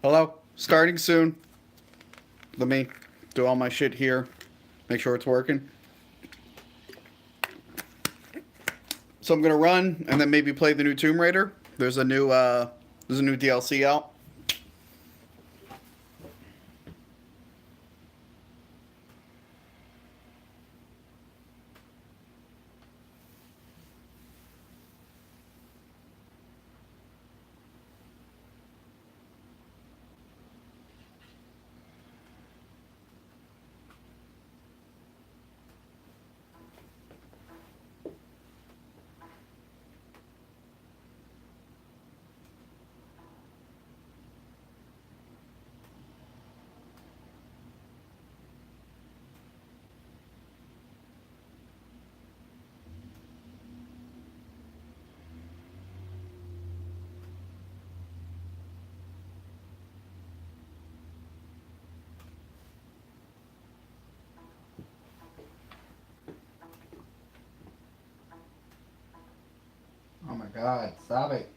Hello? Starting soon. Let me do all my shit here. Make sure it's working. So I'm gonna run and then maybe play the new Tomb Raider. There's a new DLC out. Oh my god, stop it.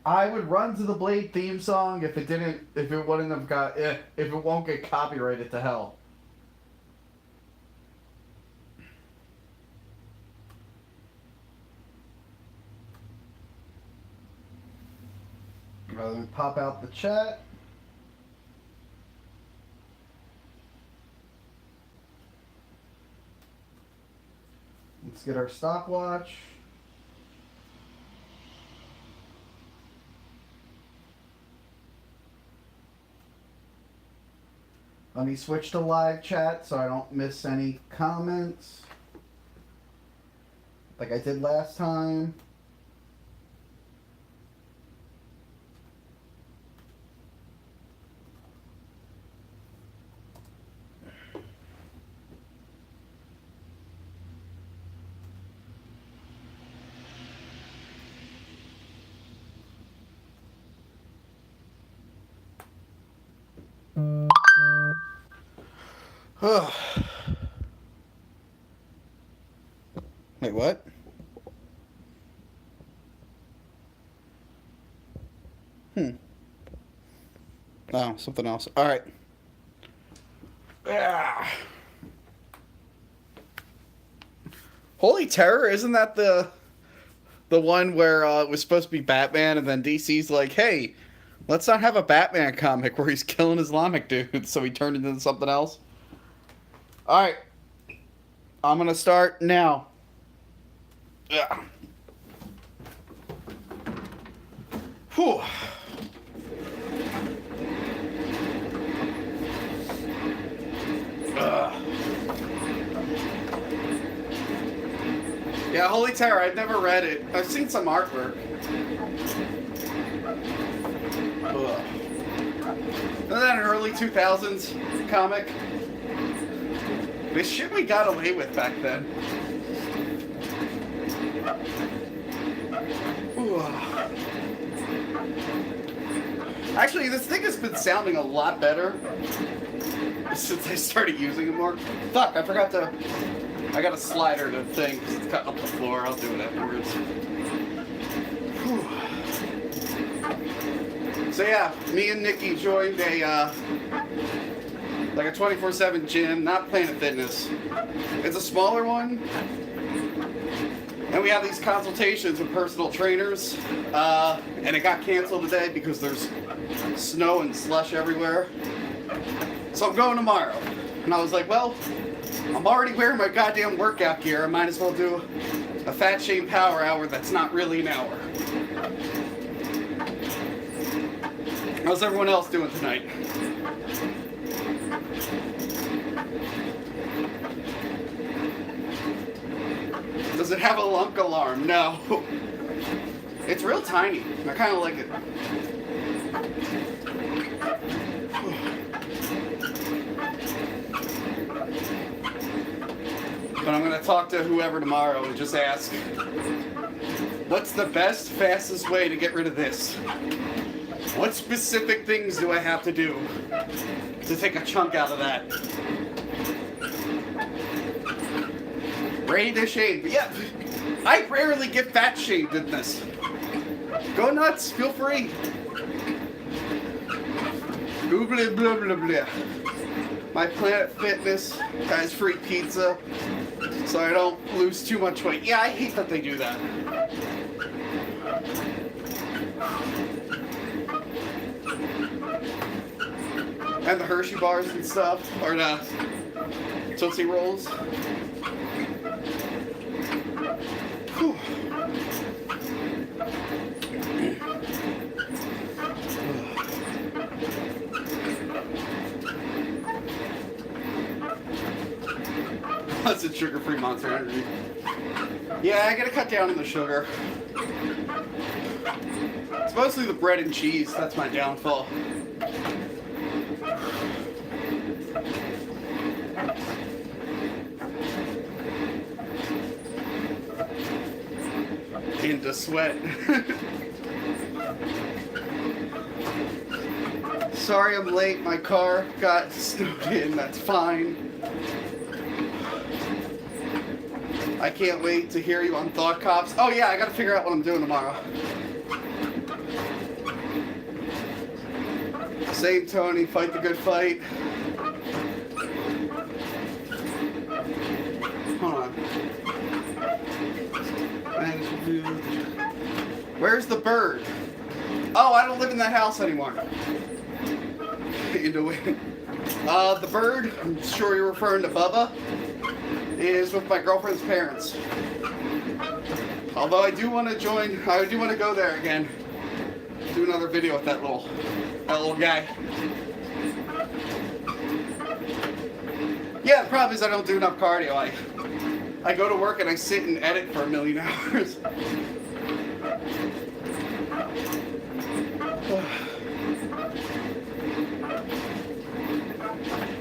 I would run to the Blade theme song if it wouldn't have got, if it won't get copyrighted to hell. Rather than pop out the chat. Let's get our stopwatch. Let me switch to live chat so I don't miss any comments like I did last time. Wait, what? Oh, something else. All right. Ah. Holy Terror, isn't that the one where it was supposed to be Batman and then DC's like, hey, let's not have a Batman comic where he's killing Islamic dudes, so he turned it into something else? All right. I'm going to start now. Ugh. Whew. Yeah, Holy Terror, I've never read it. I've seen some artwork. Ugh. Isn't that an early 2000s comic? The shit we got away with back then. Ooh. Actually, this thing has been sounding a lot better since I started using it more. Fuck, I forgot to... I got a slider to the thing because it's cutting up the floor. I'll do it afterwards. Whew. So yeah, me and Nikki joined a like a 24/7 gym, not Planet Fitness. It's a smaller one, and we have these consultations with personal trainers. And it got canceled today because there's snow and slush everywhere. So I'm going tomorrow, and I was like, well, I'm already wearing my goddamn workout gear. I might as well do a Fat Shame Power Hour that's not really an hour. How's everyone else doing tonight? Does it have a lunk alarm? No. It's real tiny. I kind of like it. But I'm going to talk to whoever tomorrow and just ask, what's the best, fastest way to get rid of this? What specific things do I have to do to take a chunk out of that? Ready to shave. Yeah, I rarely get fat shaved in this. Go nuts, feel free. Blah, blah, blah, blah, blah. My Planet Fitness has free pizza, so I don't lose too much weight. Yeah, I hate that they do that. And the Hershey bars and stuff, or the Tootsie Rolls. Whew. That's a sugar-free Monster Energy. Yeah, I gotta cut down on the sugar. It's mostly the bread and cheese, that's my downfall. Into sweat. Sorry I'm late, my car got snowed in, that's fine. I can't wait to hear you on Thought Cops. Oh yeah, I gotta figure out what I'm doing tomorrow. St. Tony, fight the good fight. Hold on. Where's the bird? Oh, I don't live in that house anymore. Into it. The bird, I'm sure you're referring to Bubba, is with my girlfriend's parents. Although I do want to join, I do want to go there again. Do another video with that little guy. Yeah, the problem is I don't do enough cardio. I go to work and I sit and edit for 1,000,000 hours.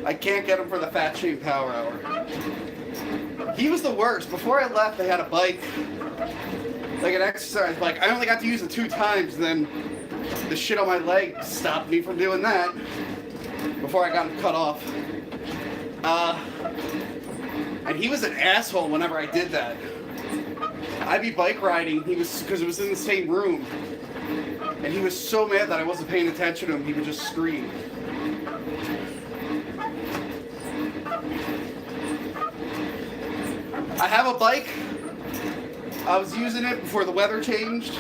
I can't get him for the Fat Shame Power Hour. He was the worst. Before I left, they had a bike, like an exercise bike. I only got to use it 2 times, and then the shit on my leg stopped me from doing that before I got him cut off. And he was an asshole whenever I did that. I'd be bike riding, because it was in the same room, and he was so mad that I wasn't paying attention to him, he would just scream. I have a bike. I was using it before the weather changed.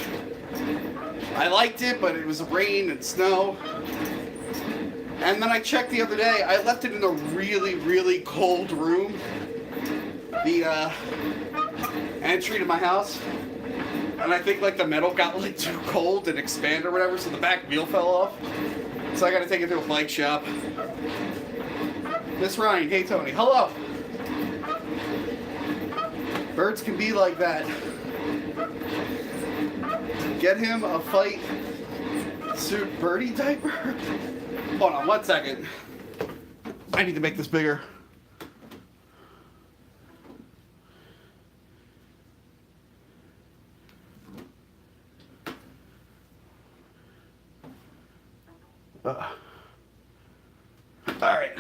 I liked it, but it was rain and snow. And then I checked the other day, I left it in a really, really cold room. The entry to my house. and I think like the metal got like too cold and expanded or whatever, so the back wheel fell off. So I gotta take it to a bike shop. Miss Ryan, hey Tony, hello. Birds can be like that. Get him a fight suit birdie diaper. Hold on 1 second. I need to make this bigger. Alright.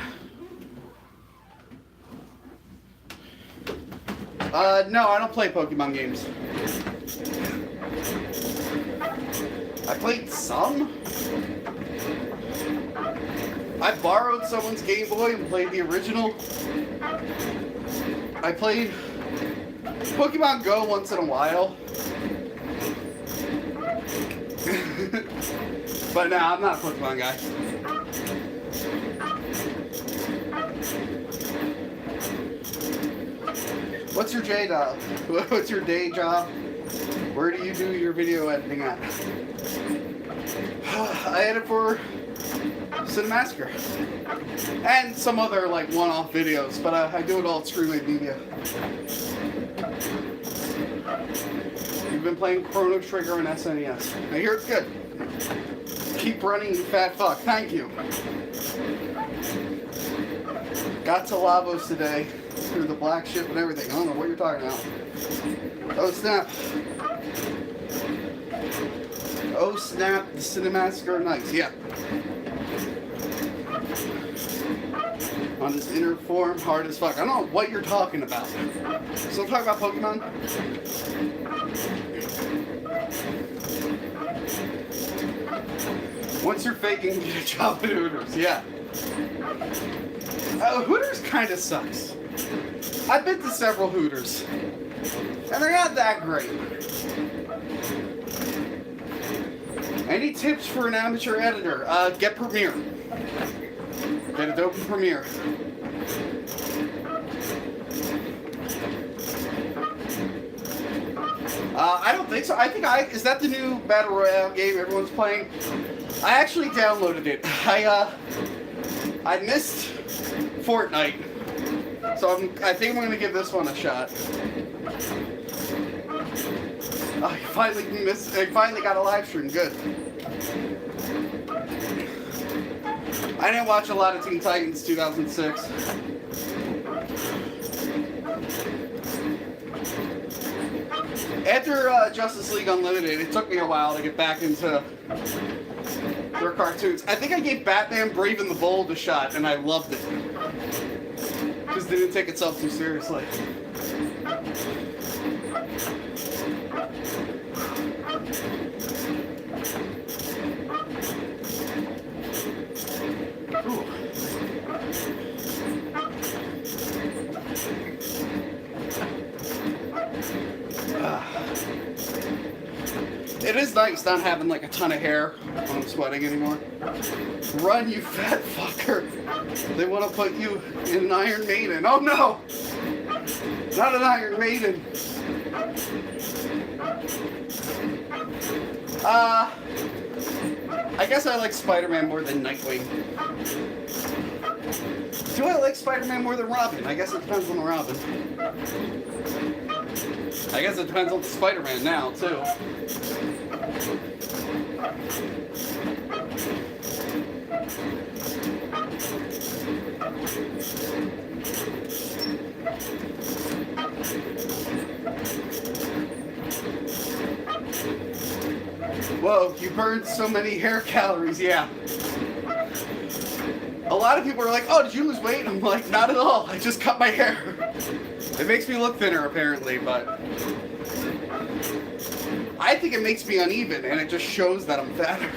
No, I don't play Pokemon games. I played some. I borrowed someone's Game Boy and played the original. I played Pokemon Go once in a while. But no, I'm not a Pokemon guy. What's your day job? What's your day job? Where do you do your video editing at? I edit for Cinemassacre and some other like one-off videos, but I do it all at SKYPE Media. You've been playing Chrono Trigger on SNES. I hear it's good. Keep running, you fat fuck. Thank you. Got to Lavos today through the black ship and everything. I don't know what you're talking about. Oh snap. Oh snap, the Cinemassacre nights. Yeah. On his inner form, hard as fuck. I don't know what you're talking about. Still talking about Pokemon? Once you're faking, get a job at Hooters. Yeah. Hooters kind of sucks. I've been to several Hooters, and they're not that great. Any tips for an amateur editor? Get Premiere. Get Adobe Premiere. I don't think so. I think is that the new Battle Royale game everyone's playing? I actually downloaded it. I missed Fortnite, so I think I'm gonna give this one a shot. Oh, you finally got a live stream. Good. I didn't watch a lot of Teen Titans 2006. After Justice League Unlimited, it took me a while to get back into their cartoons. I think I gave Batman Brave and the Bold a shot, and I loved it. Just didn't take itself too seriously. Ooh. It is nice not having like a ton of hair when I'm sweating anymore. Run, you fat fucker. They want to put you in an Iron Maiden. Oh no! Not an Iron Maiden. I guess I like Spider-Man more than Nightwing. Do I like Spider-Man more than Robin? I guess it depends on the Robin. I guess it depends on the Spider-Man now, too. Whoa, you burned so many hair calories, yeah. A lot of people are like, oh, did you lose weight? I'm like, not at all. I just cut my hair. It makes me look thinner, apparently, but I think it makes me uneven, and it just shows that I'm fatter.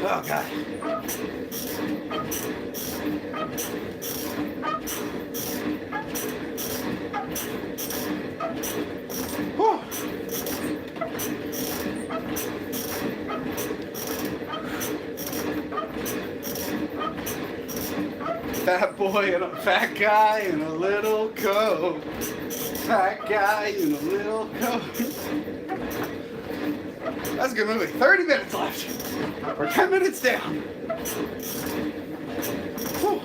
Oh, God. Whew. Fat boy and a fat guy and a little coat. Fat guy in a little coat. That's a good movie. 30 minutes left. We're 10 minutes down. Whew.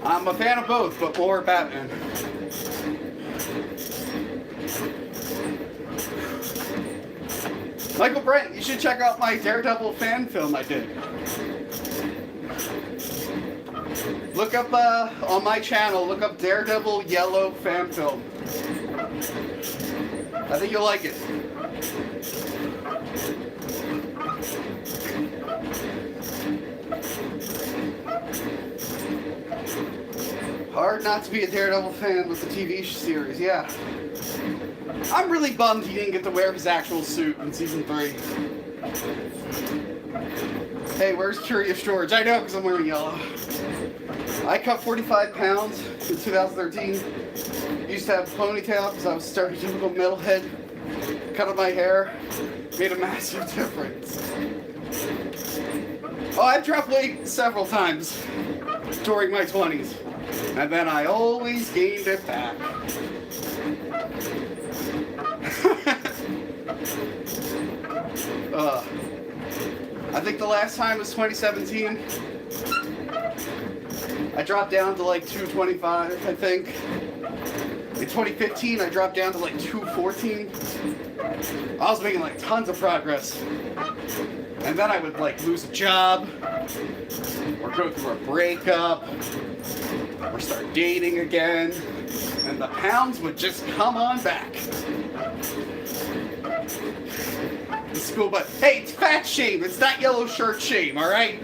I'm a fan of both, but more Batman. Michael Brent, you should check out my Daredevil fan film I did. Look up, on my channel, look up Daredevil Yellow fan film. I think you'll like it. Hard not to be a Daredevil fan with the TV series, yeah. I'm really bummed he didn't get to wear his actual suit in season 3. Hey, where's Curious George? I know, because I'm wearing yellow. I cut 45 pounds in 2013. Used to have a ponytail because I was stereotypical metalhead. Cut up my hair. Made a massive difference. Oh, I've dropped weight several times during my 20s. And then I always gained it back. I think the last time was 2017. I dropped down to like 225, I think. In 2015, I dropped down to like 214. I was making like tons of progress. And then I would like lose a job, or go through a breakup, or start dating again, and the pounds would just come on back. It's cool, but hey, it's fat shame. It's not yellow shirt shame, all right?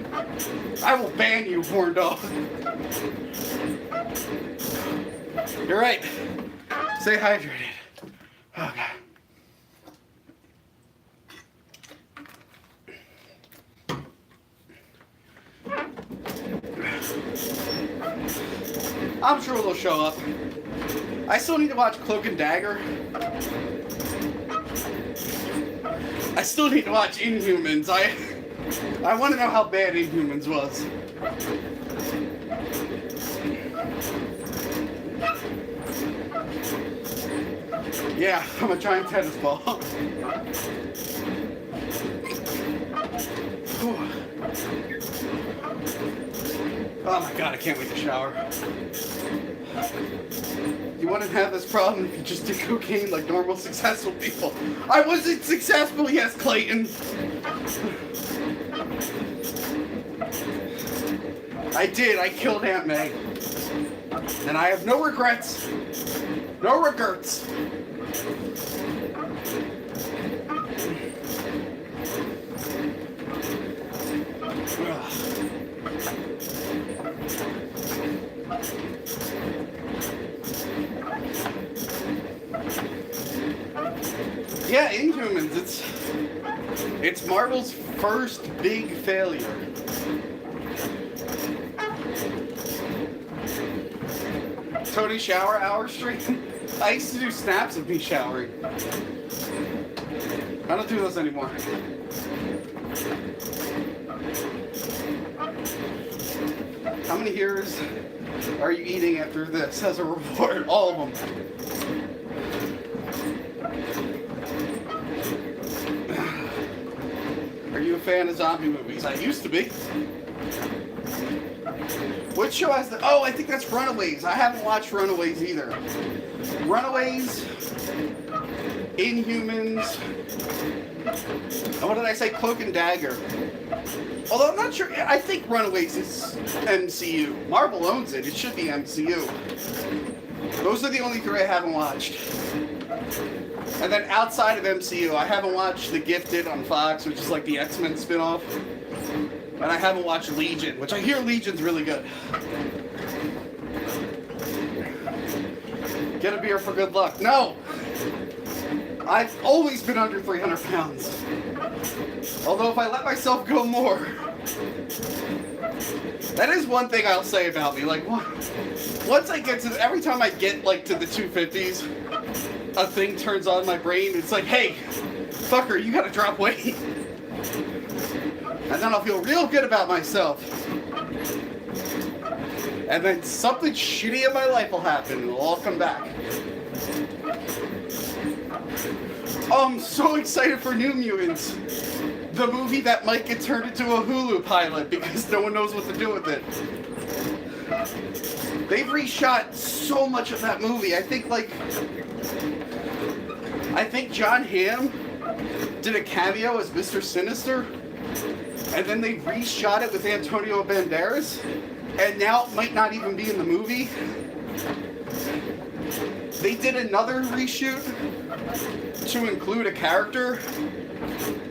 I will ban you, horn dog. You're right. Stay hydrated. Oh, God. I'm sure they'll show up. I still need to watch Cloak and Dagger. I still need to watch Inhumans. I want to know how bad Inhumans was. Yeah, I'm a giant tennis ball. Oh my God, I can't wait to shower. You wouldn't have this problem if you just did cocaine like normal successful people. I wasn't successful, yes, Clayton. I did, I killed Aunt May. And I have no regrets. No regrets. Yeah, Inhumans, it's Marvel's first big failure. Tony shower hour stream? I used to do snaps of me showering. I don't do those anymore. How many years are you eating after this as a reward? All of them. Are you a fan of zombie movies? I used to be. What show has the... Oh, I think that's Runaways. I haven't watched Runaways either. Runaways, Inhumans, and what did I say? Cloak and Dagger. Although I'm not sure, I think Runaways is MCU. Marvel owns it, it should be MCU. Those are the only three I haven't watched. And then outside of MCU, I haven't watched The Gifted on Fox, which is like the X-Men spinoff. And I haven't watched Legion, which I hear Legion's really good. Get a beer for good luck. No! I've always been under 300 pounds. Although if I let myself go more... That is one thing I'll say about me. Like, once I get to... Every time I get, like, to the 250s, a thing turns on my brain. It's like, hey, fucker, you gotta drop weight. And then I'll feel real good about myself. And then something shitty in my life will happen and it'll all come back. Oh, I'm so excited for New Mutants. The movie that might get turned into a Hulu pilot because no one knows what to do with it. They've reshot so much of that movie. I think John Hamm did a cameo as Mr. Sinister, and then they reshot it with Antonio Banderas, and now it might not even be in the movie. They did another reshoot to include a character,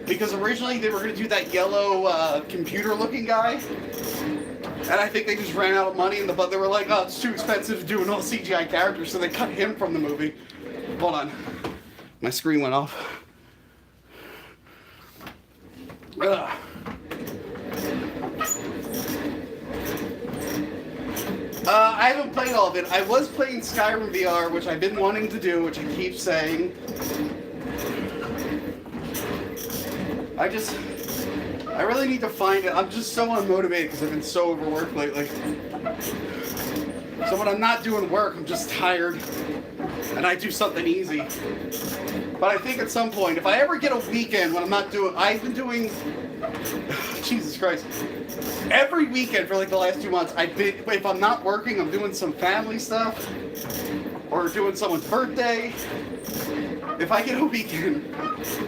because originally they were going to do that yellow computer-looking guy, and I think they just ran out of money, and they were like, oh, it's too expensive to do an all CGI character, so they cut him from the movie. Hold on. My screen went off. Ugh. I haven't played all of it. I was playing Skyrim VR, which I've been wanting to do, which I keep saying. I really need to find it. I'm just so unmotivated because I've been so overworked lately. So when I'm not doing work, I'm just tired, and I do something easy. But I think at some point, if I ever get a weekend when I'm not doing, I've been doing, Jesus Christ, every weekend for like the last 2 months, if I'm not working, I'm doing some family stuff, or doing someone's birthday. If I get a weekend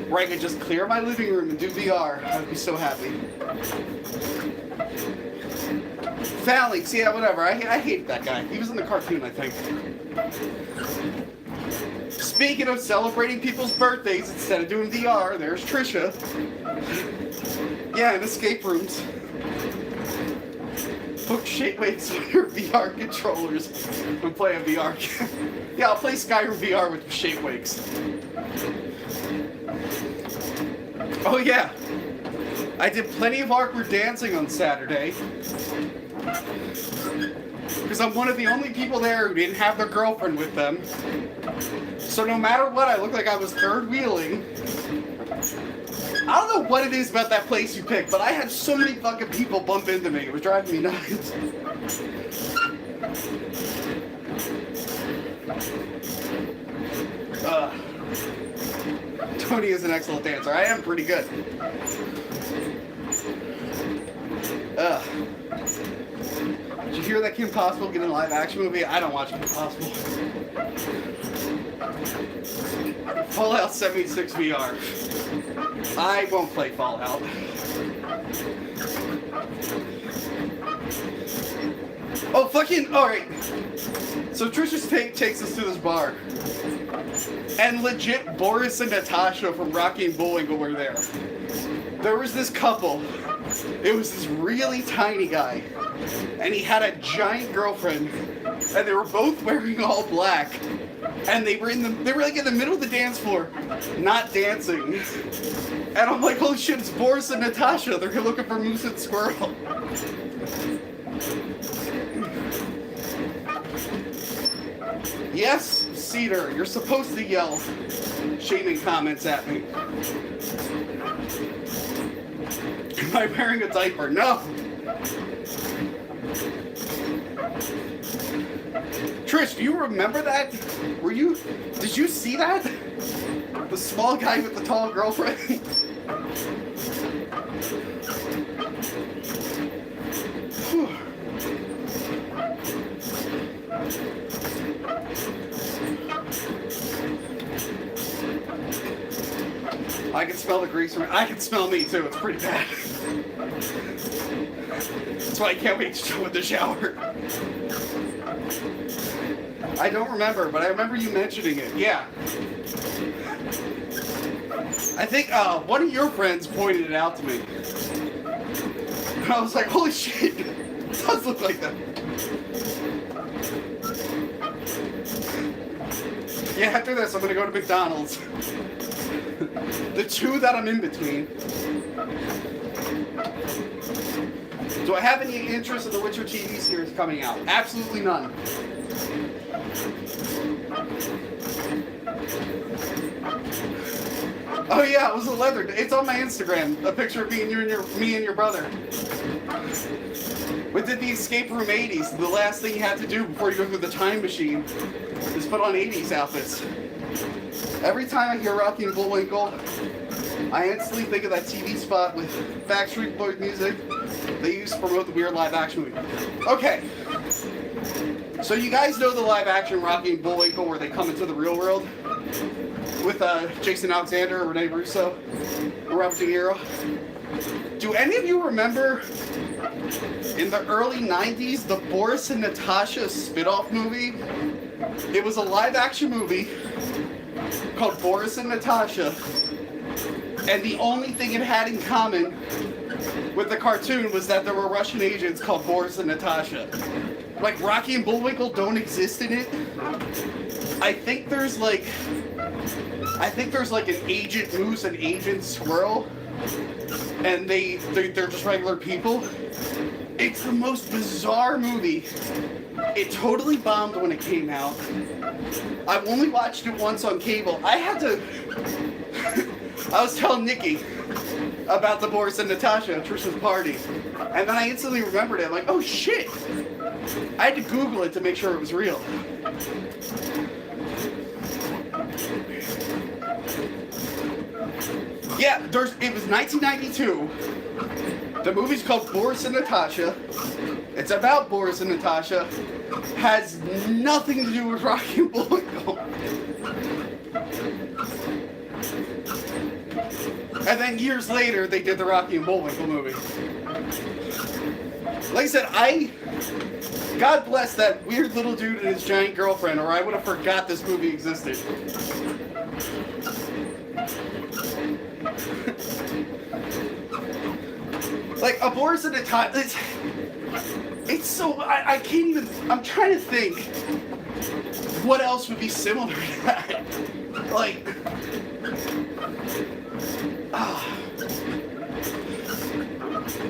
where I can just clear my living room and do VR, I'd be so happy. Phalanx, yeah, whatever. I hate that guy. He was in the cartoon, I think. Speaking of celebrating people's birthdays instead of doing VR, there's Trisha. Yeah, in escape rooms. Put shake weights on your VR controllers and play a VR game. Yeah, I'll play Skyrim VR with shake wakes. Oh yeah, I did plenty of awkward dancing on Saturday. Because I'm one of the only people there who didn't have their girlfriend with them. So no matter what, I looked like I was third wheeling. I don't know what it is about that place you picked, but I had so many fucking people bump into me. It was driving me nuts. Tony is an excellent dancer. I am pretty good. Did you hear that Kim Possible get in a live action movie? I don't watch Kim Possible. Fallout 76 VR. I won't play Fallout. Oh, fucking, alright. So Trisha takes us to this bar. And legit, Boris and Natasha from Rocky and Bullwinkle were there. There was this couple. It was this really tiny guy. And he had a giant girlfriend. And they were both wearing all black. And they were like in the middle of the dance floor, not dancing. And I'm like, holy shit, it's Boris and Natasha. They're looking for Moose and Squirrel. Yes, Cedar, you're supposed to yell shaming comments at me. Am I wearing a diaper? No. Trish, do you remember that? Did you see that? The small guy with the tall girlfriend? I can smell the grease. I can smell me too. It's pretty bad. That's why I can't wait to go in the shower. I don't remember, but I remember you mentioning it. Yeah. I think one of your friends pointed it out to me. And I was like, holy shit, it does look like that. Yeah, after this, I'm going to go to McDonald's. The two that I'm in between. Do I have any interest in the Witcher TV series coming out? Absolutely none. Oh yeah, it was a leather. It's on my Instagram. A picture of me and your brother. But did the escape room 80s, the last thing you had to do before you go through the time machine is put on 80s outfits. Every time I hear Rocky and Bullwinkle, I instantly think of that TV spot with Backstreet Boys music they used to promote the weird live action movie. Okay, so you guys know the live action Rocky and Bullwinkle where they come into the real world with Jason Alexander, Rene Russo, Robert De Niro. Do any of you remember in the early 90s the Boris and Natasha spin-off movie? It was a live action movie called Boris and Natasha, and the only thing it had in common with the cartoon was that there were Russian agents called Boris and Natasha. Like, Rocky and Bullwinkle don't exist in it. I think there's like an Agent Moose and Agent Squirrel, and they're just regular people. It's the most bizarre movie. It totally bombed when it came out. I've only watched it once on cable. I was telling Nikki about the Boris and Natasha at Trish's party, and then I instantly remembered it. I'm like, oh shit! I had to Google it to make sure it was real. Yeah, it was 1992. The movie's called Boris and Natasha. It's about Boris and Natasha. Has nothing to do with Rocky and Bullwinkle. And then years later, they did the Rocky and Bullwinkle movie. Like I said, God bless that weird little dude and his giant girlfriend, or I would have forgot this movie existed. Like, a Boris and Natasha, it's so, I can't even, I'm trying to think what else would be similar to that. Like,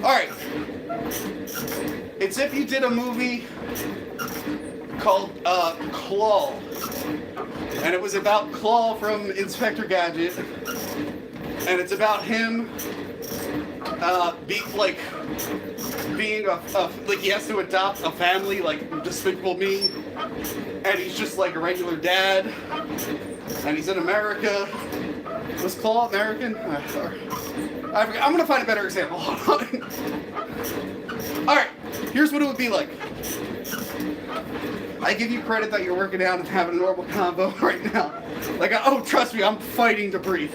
alright. It's if you did a movie called Claw. And it was about Claw from Inspector Gadget. And it's about him being like he has to adopt a family like Despicable Me. And he's just like a regular dad. And he's in America. Was Claw American? I forget. I'm gonna find a better example. Hold on. Alright, here's what it would be like. I give you credit that you're working out and having a normal convo right now. Like, oh, trust me, I'm fighting to breathe.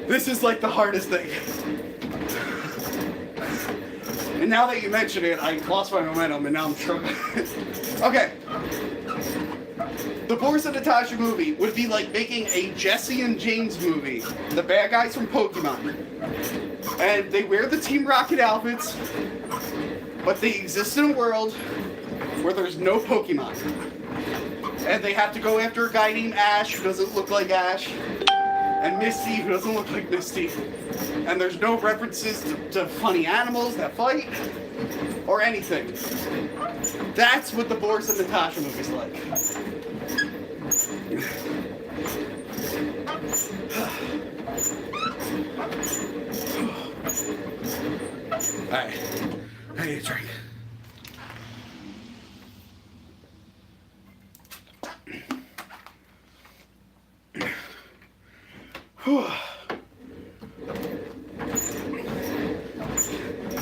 This is like the hardest thing. And now that you mention it, I lost my momentum and now I'm struggling. Okay. The Boris and Natasha movie would be like making a Jesse and James movie. The bad guys from Pokemon. And they wear the Team Rocket outfits, but they exist in a world where there's no Pokemon. And they have to go after a guy named Ash who doesn't look like Ash, and Misty who doesn't look like Misty. And there's no references to funny animals that fight, or anything. That's what the Boris and Natasha movie's like. Alright, I need a drink.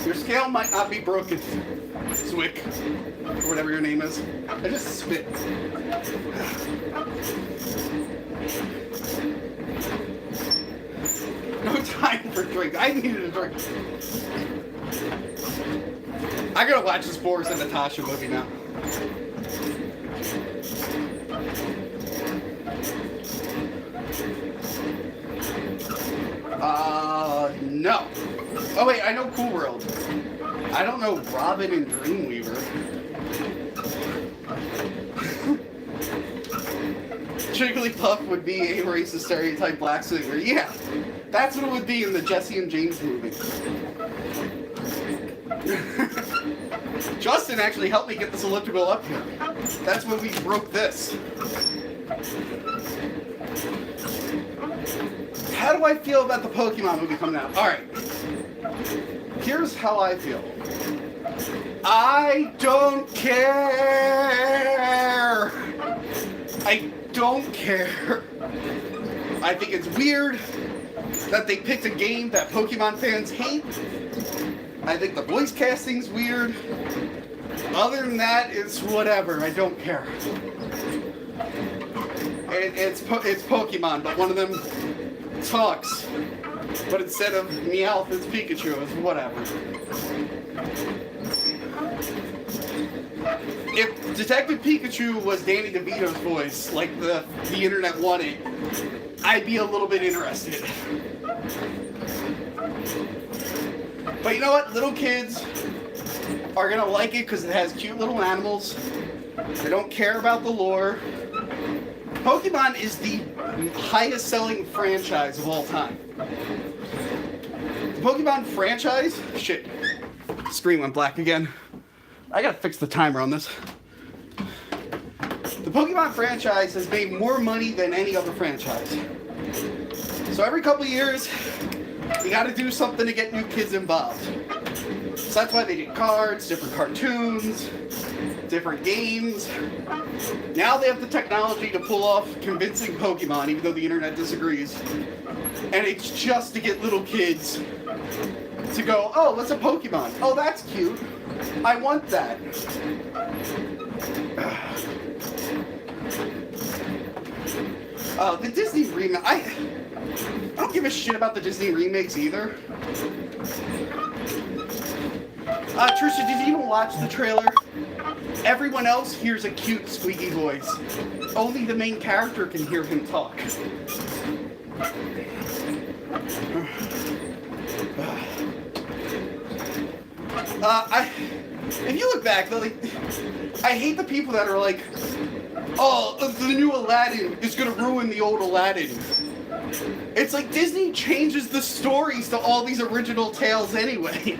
Your scale might not be broken, Zwick, or whatever your name is. I just spit. No time for drink. I needed a drink. I gotta watch this Boris and Natasha movie now. No. Oh wait, I know Cool World. I don't know Robin and Dreamweaver. Jigglypuff would be a racist stereotype black singer. Yeah, that's what it would be in the Jesse and James movie. Justin actually helped me get this elliptical up here. That's when we broke this. How do I feel about the Pokemon movie coming out? Alright. Here's how I feel. I don't care. I don't care. I think it's weird that they picked a game that Pokemon fans hate. I think the voice casting's weird. Other than that, it's whatever. I don't care. It's Pokemon, but one of them talks. But instead of Meowth, it's Pikachu. It's whatever. If Detective Pikachu was Danny DeVito's voice, like the internet wanted, I'd be a little bit interested. But you know what? Little kids are gonna like it because it has cute little animals. They don't care about the lore. Pokemon is the highest selling franchise of all time. The Pokemon franchise? Shit. Screen went black again. I gotta fix the timer on this. The Pokemon franchise has made more money than any other franchise. So every couple of years, you gotta do something to get new kids involved. So that's why they did cards, different cartoons, different games. Now they have the technology to pull off convincing Pokemon, even though the internet disagrees. And it's just to get little kids to go, oh, what's a Pokemon? Oh, that's cute. I want that. The Disney remake, I don't give a shit about the Disney remakes either. Trisha, did you even watch the trailer? Everyone else hears a cute squeaky voice. Only the main character can hear him talk. If you look back, like, I hate the people that are like, oh, the new Aladdin is gonna ruin the old Aladdin. It's like Disney changes the stories to all these original tales anyway.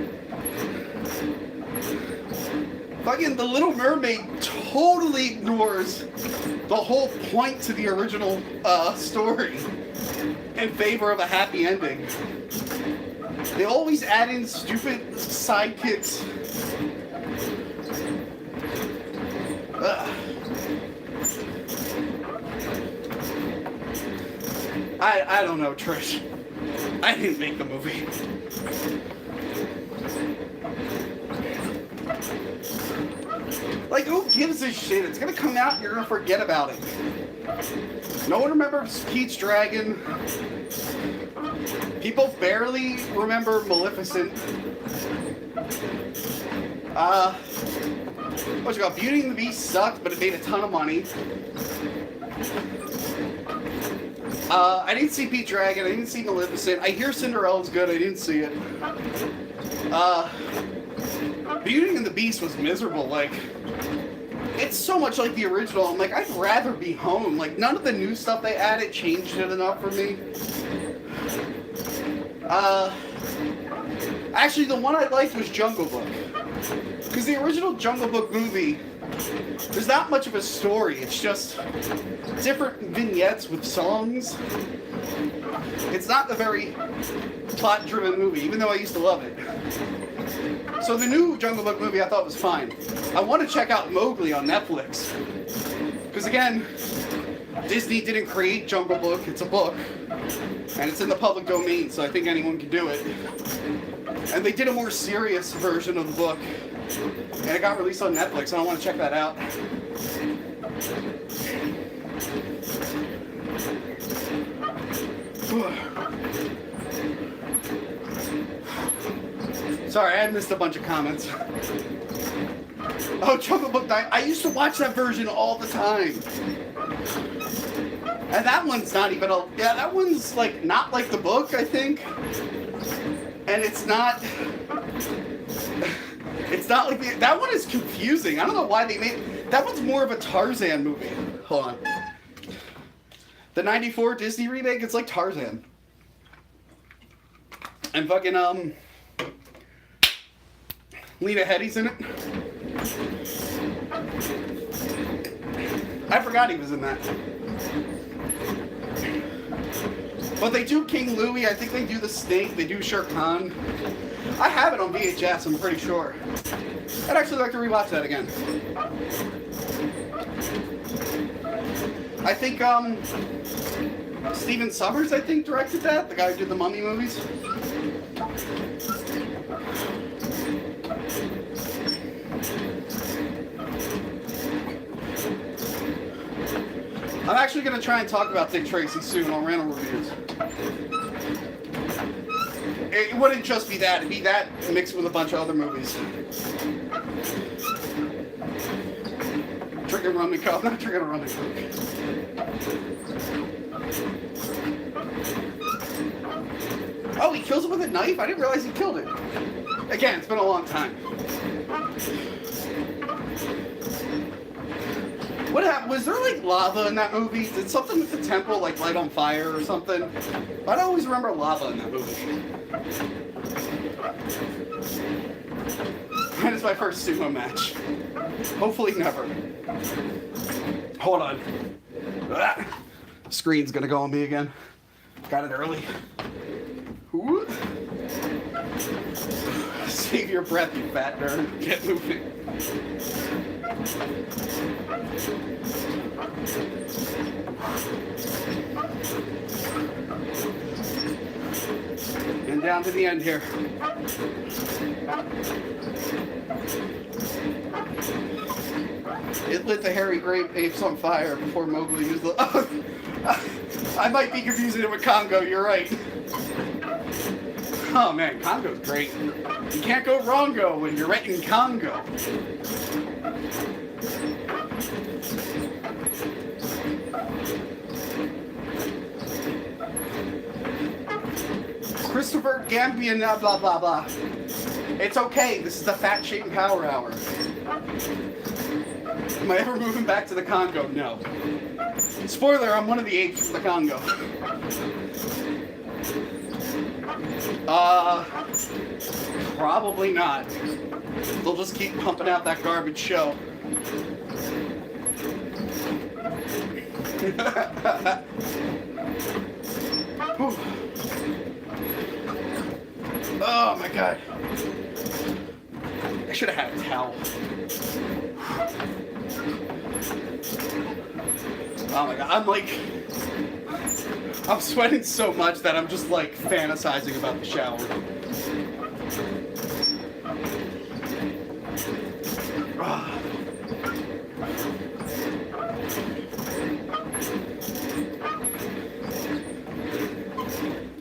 Fucking The Little Mermaid totally ignores the whole point to the original story in favor of a happy ending. They always add in stupid sidekicks. I don't know, Trish. I didn't make the movie. Like, who gives a shit? It's gonna come out and you're gonna forget about it. No one remembers Pete's Dragon. People barely remember Maleficent. What you got? Beauty and the Beast sucked, but it made a ton of money. I didn't see Pete's Dragon. I didn't see Maleficent. I hear Cinderella's good. I didn't see it. Beauty and the Beast was miserable. Like, it's so much like the original. I'm like, I'd rather be home. Like, none of the new stuff they added changed it enough for me. Actually, the one I liked was Jungle Book. Because the original Jungle Book movie, there's not much of a story. It's just different vignettes with songs. It's not a very plot-driven movie, even though I used to love it. So the new Jungle Book movie I thought was fine. I want to check out Mowgli on Netflix. Because again, Disney didn't create Jungle Book, it's a book. And it's in the public domain, so I think anyone can do it. And they did a more serious version of the book. And it got released on Netflix, and I want to check that out. Sorry, I missed a bunch of comments. Oh, Jungle Book Night. I used to watch that version all the time. And that one's not even a... Yeah, that one's, like, not like the book, I think. And it's not... It's not like... That one is confusing. I don't know why they made... That one's more of a Tarzan movie. Hold on. The 94 Disney remake, it's like Tarzan. And fucking, Lena Headey's in it. I forgot he was in that. But they do King Louie, I think they do the Snake, they do Shere Khan. I have it on VHS, I'm pretty sure. I'd actually like to rewatch that again. I think, Steven Sommers, I think, directed that. The guy who did the Mummy movies. I'm actually going to try and talk about Dick Tracy soon on rental reviews. It wouldn't just be that. It'd be that mixed with a bunch of other movies. Drinking rum and coke. I'm not drinking a rum and coke. Oh, he kills it with a knife? I didn't realize he killed it. Again, it's been a long time. What happened? Was there like lava in that movie? Did something with the temple like light on fire or something? I always remember lava in that movie. That is my first sumo match. Hopefully never. Hold on. Ah, screen's gonna go on me again. Got it early. Ooh. Save your breath, you fat nerd. Get moving. And down to the end here. It lit the hairy grape apes on fire before Mowgli used the... I might be confusing it with Congo, you're right. Oh man, Congo's great. You can't go wrong-go when you're writing Congo. Christopher Gambian, blah blah blah. It's okay, this is the Fat Shape Power Hour. Am I ever moving back to the Congo? No. Spoiler, I'm one of the apes from the Congo. Probably not. They'll just keep pumping out that garbage show. Oh my god. I should have had a towel. Oh my god, I'm sweating so much that I'm just like fantasizing about the shower.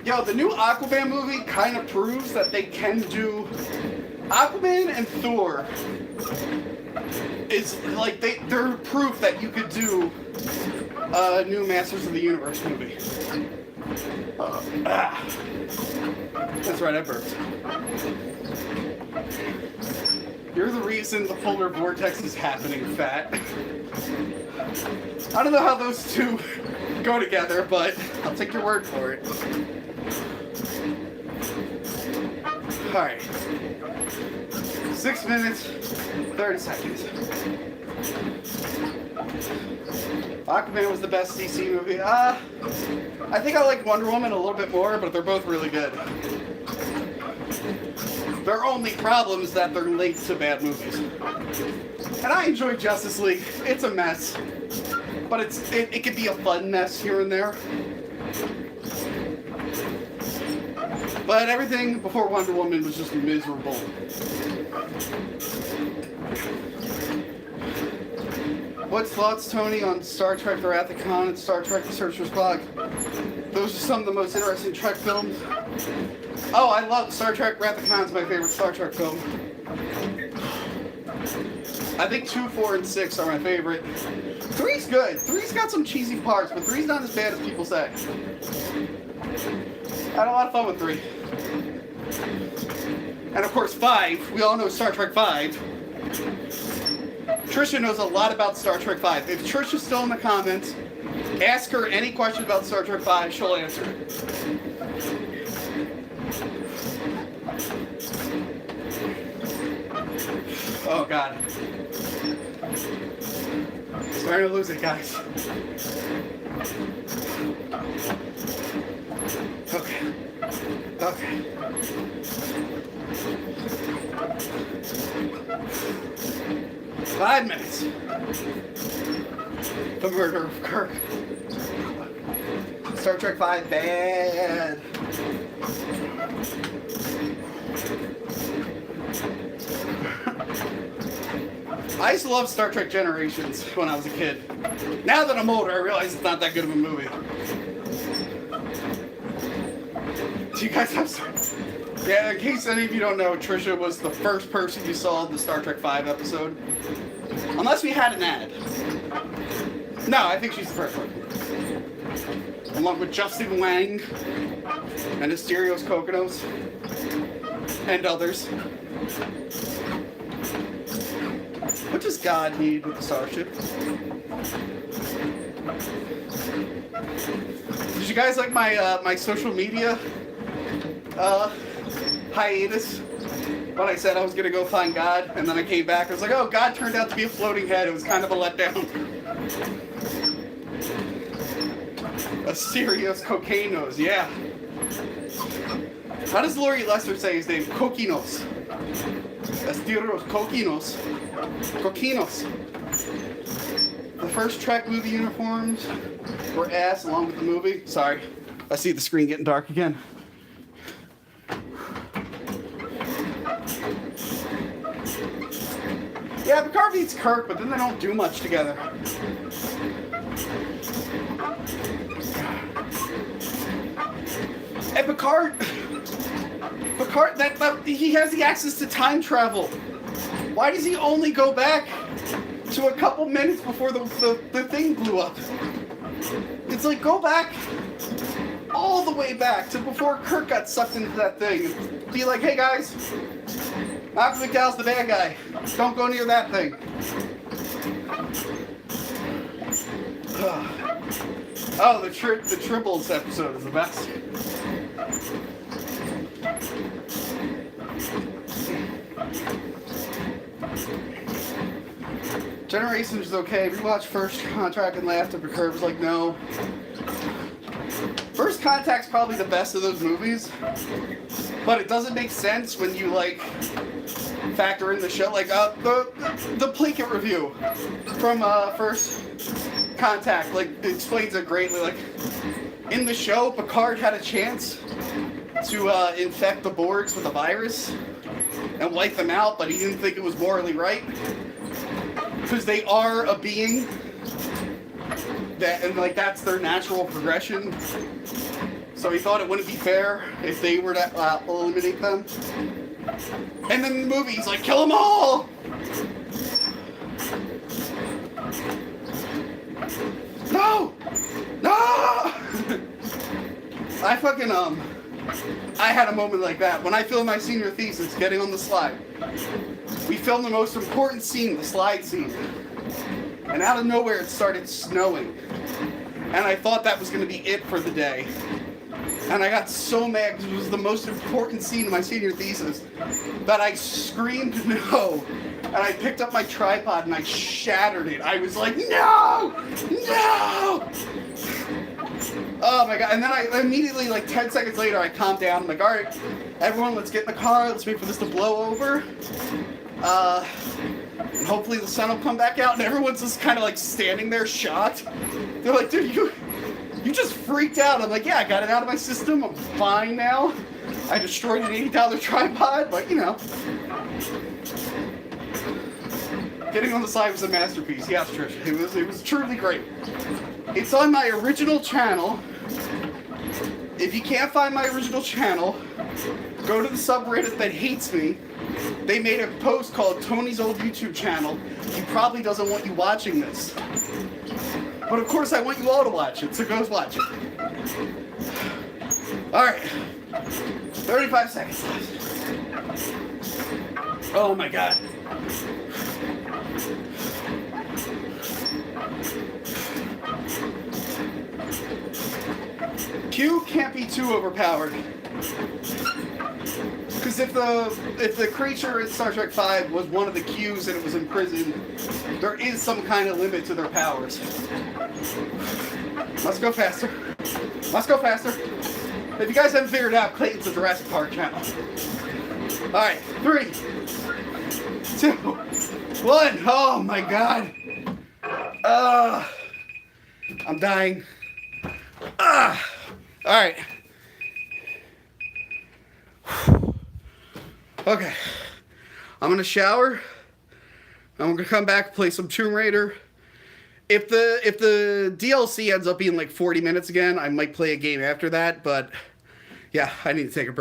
Yo, the new Aquaman movie kind of proves that they can do... Aquaman and Thor is like, they're proof that you could do a new Masters of the Universe movie. That's right, I burped. You're the reason the polar vortex is happening, fat. I don't know how those two go together, but I'll take your word for it. Alright. 6 minutes, 30 seconds. Aquaman was the best DC movie. I think I like Wonder Woman a little bit more, but they're both really good. Their only problem is that they're linked to bad movies. And I enjoy Justice League. It's a mess. But it could be a fun mess here and there. But everything before Wonder Woman was just miserable. What's thoughts, Tony, on Star Trek The Wrath of Khan and Star Trek The Searcher's Clock? Those are some of the most interesting Trek films. Oh, I love Star Trek Wrath of Khan's my favorite Star Trek film. I think 2, 4, and 6 are my favorite. 3's good. 3's got some cheesy parts, but 3's not as bad as people say. I had a lot of fun with 3. And of course 5, we all know Star Trek 5. Trisha knows a lot about Star Trek 5. If Trisha's still in the comments, ask her any question about Star Trek 5, she'll answer it. Oh god. Starting to lose it, guys. Okay. Okay. Five minutes. The murder of Kirk. Star Trek V, bad. I used to love Star Trek Generations when I was a kid. Now that I'm older, I realize it's not that good of a movie. Do you guys have Star? Yeah, in case any of you don't know, Trisha was the first person you saw in the Star Trek V episode. Unless we had an ad. No, I think she's the first one. Along with Justin Lang and Asterios Kokkinos and others. What does God need with the starship? Did you guys like my my social media hiatus? When I said I was gonna go find God, and then I came back, I was like, oh, God turned out to be a floating head. It was kind of a letdown. Asterios Kokkinos, yeah. How does Laurie Lester say his name? Kokkinos. Asterios Kokkinos. Kokkinos. The first Trek movie uniforms were ass along with the movie. Sorry, I see the screen getting dark again. Yeah, Picard beats Kirk, but then they don't do much together. And Picard, that he has the access to time travel. Why does he only go back to a couple minutes before the thing blew up? It's like, go back all the way back to before Kirk got sucked into that thing. Be like, hey guys, Malcolm McDowell's the bad guy. Don't go near that thing. Oh, the Tribbles episode is the best. Generations is okay. We watched First Contact and laughed at Picard was like, no. First Contact's probably the best of those movies, but it doesn't make sense when you like factor in the show. Like the Plinkett review from First Contact like explains it greatly. Like in the show, Picard had a chance to infect the Borgs with a virus and wipe them out, but he didn't think it was morally right because they are a being that, and like that's their natural progression. So he thought it wouldn't be fair if they were to eliminate them. And then in the movie, he's like, kill them all! No! No! I fucking, I had a moment like that. When I filmed my senior thesis, getting on the slide. We filmed the most important scene, the slide scene. And out of nowhere, it started snowing. And I thought that was going to be it for the day. And I got so mad because it was the most important scene in my senior thesis that I screamed no. And I picked up my tripod and I shattered it. I was like, no! No! Oh my god. And then I immediately, like 10 seconds later, I calmed down. I'm like, alright, everyone, let's get in the car. Let's wait for this to blow over. And hopefully the sun will come back out. And everyone's just kind of like standing there shocked. They're like, dude, you just freaked out. I'm like, yeah, I got it out of my system. I'm fine now. I destroyed an $80 tripod, but you know. Getting on the slide was a masterpiece. Yes, Trish. It was truly great. It's on my original channel. If you can't find my original channel, go to the subreddit that hates me. They made a post called Tony's Old YouTube Channel. He probably doesn't want you watching this. But of course I want you all to watch it, so go watch it. Alright. 35 seconds left. Oh my god. Q can't be too overpowered. Because if the creature in Star Trek V was one of the Qs and it was in prison, there is some kind of limit to their powers. Let's go faster. Let's go faster. If you guys haven't figured it out, Clayton's the Jurassic Park channel. Alright, 3, 2, 1. Oh my god. I'm dying. Alright. Okay. I'm gonna shower. I'm gonna come back, play some Tomb Raider. If the DLC ends up being like 40 minutes again, I might play a game after that, but yeah, I need to take a break.